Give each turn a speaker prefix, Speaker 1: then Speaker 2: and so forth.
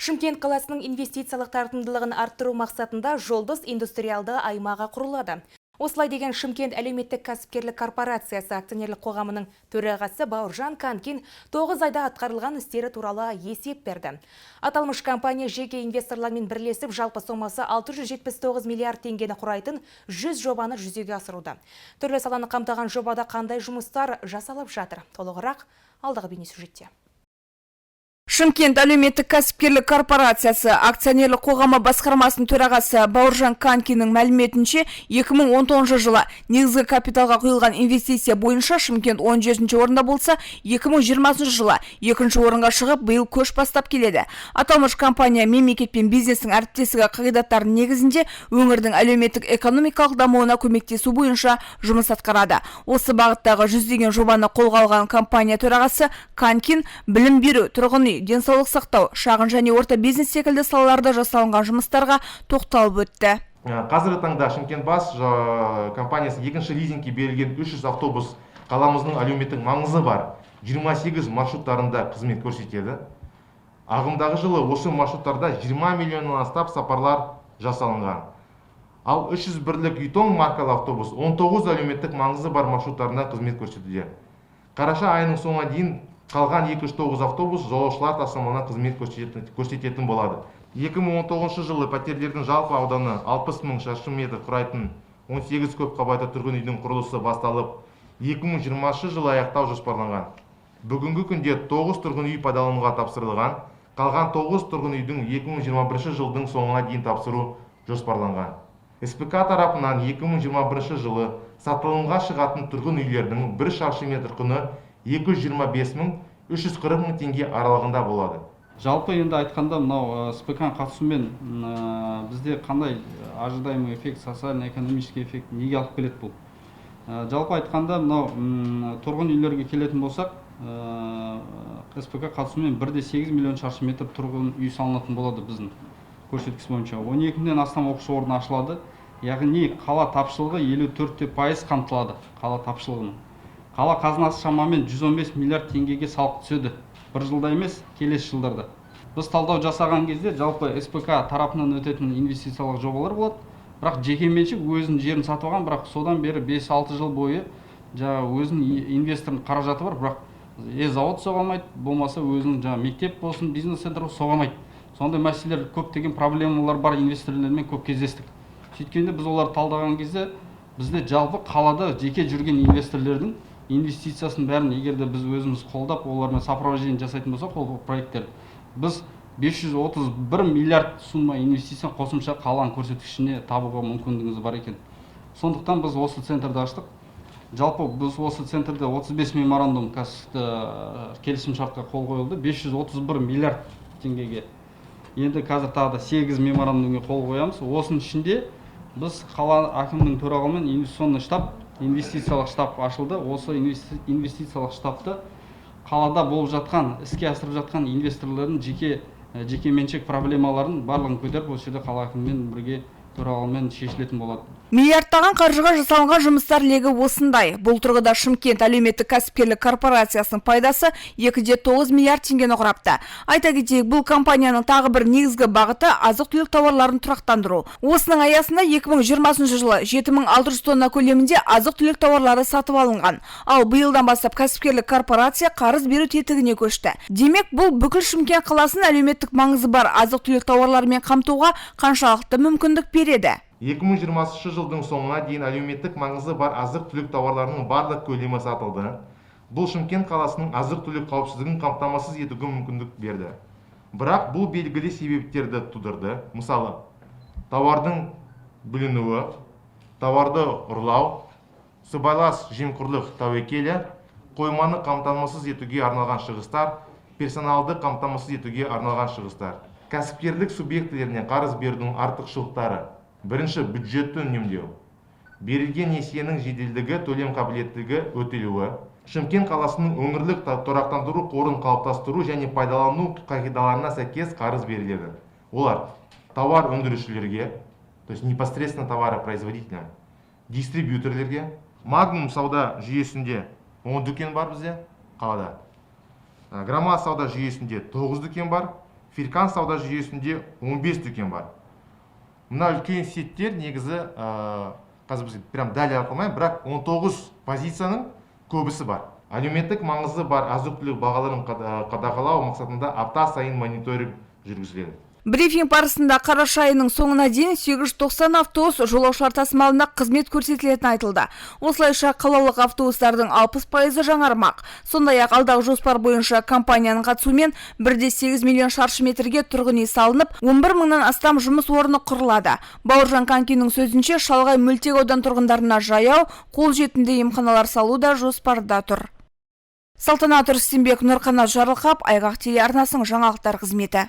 Speaker 1: Шымкент қаласының инвестициялық тартымдылығын арттыру мақсатында Жолдыз индустриалды аймағы құрылады. Осылай деген Шымкент әлеуметтік кәсіпкерлік корпорациясы акционерлік қоғамының төрағасы Бауыржан Канкин 9 айда атқарылған істері туралы есеп берді. Аталмыш компания жеке инвесторлармен бірлесіп жалпы сомасы 679 миллиард теңгені құрайтын 100 жобаны жүзеге асыруда. Түрлі саланы қамтыған жобада қандай жұмыстар жасалып жатыр? Толығырақ алдағы бейнесюжетте. Шымкент әлеуметтік кәсіпкерлік корпорациясы акционерлік қоғамы басқармасының төрағасы Бауыржан Канкиннің мәліметінше 2019 жылы негізгі капиталға құйылған инвестиция бойынша Шымкент 17-ші орында болса, 2020 жылы 2-ші орынға шығып, биыл көш бастап келеді. Аталмыш компания мемлекет пен бизнестің әріптестігі қағидаттарының негізінде өңірдің әлеуметтік экономикалық дамуына көмектесу бойынша жұмыс атқарады. Осы бағыттағы жүздеген жобаны қолға алған компания төрағасы Канкин білім беру, тұрғын үй, денсаулық сақтау, шағын және орта бизнес секілді салаларда жасалынған жұмыстарға тоқталып өтті.
Speaker 2: Қазіргі таңда Шымкент бас компаниясы екінші лизингке берілген 300 автобус қаламыздың әлеуметтік маңызы бар 28 маршруттарында қызмет көрсетеді. Ағымдағы жылы осы маршруттарда 20 миллионнан астам сапарлар жасалынған. Ал 300 бірлік Ютон маркалы автобус 19 әлеуметтік маңызы бар маршруттарында қызмет көрсетуде. Қараша айының соңына дейін қалған 209 автобус жолаушылар тасымалына қызмет көрсететін болады. 2019 жылы пәтерлердің жалпы ауданы 60 мың шаршы метр құрайтын 18 көп қабатты тұрғын үйдің құрылысы басталып, 2020 жылы аяқтау жоспарланған. Бүгінгі күнде 9 тұрғын үй пайдалануға тапсырылған, қалған 9 тұрғын үйдің 2021 жылдың соңына дейін тапсыру жоспарланған. СПК тарапынан 2021 жылы сатылымға шығатын тұрғын үйлердің 1 шаршы метр құны 225 мың, 340 мың теңге аралығында болады.
Speaker 3: Жалпы енді айтқанда, мынау СПК қатысуымен бізде қандай ожидаемый эффект, социально-экономический эффект неге алып келеді бұл? Жалпы айтқанда, мынау тұрғын үйлерге келетін болсақ, СПК қатысуымен 1,8 миллион шаршы метр тұрғын үй салынатын болады біздің көрсеткіш бойынша. 12-ден астам оқушы орны ашылады. Яғни қала тапшылығы 54% қамтылады қала тапшылығының. Қала қазынасы шамамен 115 миллиард теңгеге салық түседі. Бір жылда емес, келесі жылдарда. Біз талдау жасаған кезде жалпы СПК тарапынан өтетін инвестициялық жобалар болады. Бірақ жекеменшік өзінің жерін сатып алған, бірақ содан бері 5-6 жыл бойы өзінің инвесторының қаражаты бар, бірақ завод соға алмайды, болмаса өзінің мектеп болсын, бизнес-центр соға алмайды. Сондай мәселелер, көптеген проблемалар бар, инвесторлермен көп кездестік. Сөйткенде біз оларды талдаған кезде бізде жалпы қалада жеке жүрген инвесторлердің инвестициясын бәрін егерде біз өзіміз қолдап, олармен сопровождение жасайтын болсақ, ол проекттер біз 531 миллиард сумма инвестиция қосымша қаланың көрсеткішіне табуға мүмкіндігіміз бар екен. Сондықтан біз осы центрді аштық. Жалпы біз осы центрде 35 меморандум келісім шартқа қол қойылды, 531 миллиард теңгеге. Енді қазір тағы да 8 меморандумға қол қоямыз. Осының ішінде біз қала әкімінің төрағалығымен инвестиционный штаб, инвестициялық штаб ашылды. Осы инвестициялық штабты қалада болып жатқан, іске асырып жатқан инвесторлардың жеке меншік проблемаларын барлығын көтеріп, осы жерде қала әкімімен бірге төрағалығымен шешілетін болады.
Speaker 1: Миллиардтаған қаржыға жасалынған жұмыстар легі осындай. Бұл тұрғыда Шымкент әлеуметтік кәсіпкерлік корпорациясының пайдасы 2,9 миллиард теңгені құрапты. Айта кетейік, бұл компанияның тағы бір негізгі бағыты азық-түлік тауарларын тұрақтандыру. Осының аясында 2020 жылы 7600 тонна көлемінде азық-түлік тауарлары сатып алынған. Ал биылдан бастап кәсіпкерлік корпорация қарыз беру тетігіне көшті. Демек, бұл бүкіл Шымкент қаласын әлеуметтік маңызы бар азық-түлік тауарларымен қамтуға қаншалықты мүмкіндік береді.
Speaker 2: 2020 жылдың соңына дейін әлеуметтік маңызы бар азық-түлік тауарларының барлық көлемі сатылды. Бұл Шымкент қаласының азық-түлік қауіпсіздігін қамтамасыз етуге мүмкіндік берді. Бірақ бұл белгілі себептерді тудырды. Мысалы, тауардың бүлінуі, тауарды ұрлау, сыбайлас жемқорлық тәуекелі, қойманы қамтамасыз етуге арналған шығыстар, персоналды қамтамасыз етуге арналған шығыстар. Кәсіпкерлік субъектілеріне қарыз берудің артықшылықтары. Бірінші, бюджетті үнемдеу. Берілген несиенің жеделдігі, төлем қабілеттілігі өтелуі. Шымкент қаласының өңірлік тұрақтандыру қорын қалыптастыру және пайдалану қағидаларына сәйкес қарыз беріледі. Олар товар өндірушілерге, то есть непосредственно товаропроизводителям, дистрибьюторлерге, Магнум сауда жүйесінде 10 дүкен бар бізде қалада. Грома сауда жүйесінде 9 дүкен бар. Фиркан сауда жүйесінде 15 дүкен бар. Мына үлкен сеттер негізі қазір біз прям дәл айтылмай, бірақ 19 позицияның көбісі бар. Әлеуметтік маңызы бар азық-түлік бағаларын қадағалау мақсатында апта сайын мониторинг жүргізіледі.
Speaker 4: Брифинг барысында қараша айының соңына дейін 890 автобус жолаушылар тасымалына қызмет көрсетілетіні айтылды. Осылайша қалалық автобустардың 60% жаңармақ. Сондай-ақ алдағы жоспар бойынша компанияның қатысуымен 1,8 миллион шаршы метрге тұрғын үй салынып, 11 мыңнан астам жұмыс орны құрылады. Бауыржан Канкиннің сөзінше, шалғай мөлтек аудан тұрғындарына жаяу, қолжетімді емханалар салу да жоспарда тұр. Салтанат Рүстембек, Нұрқанат Жарылқап, Айғақ телеарнасының жаңалықтар қызметі.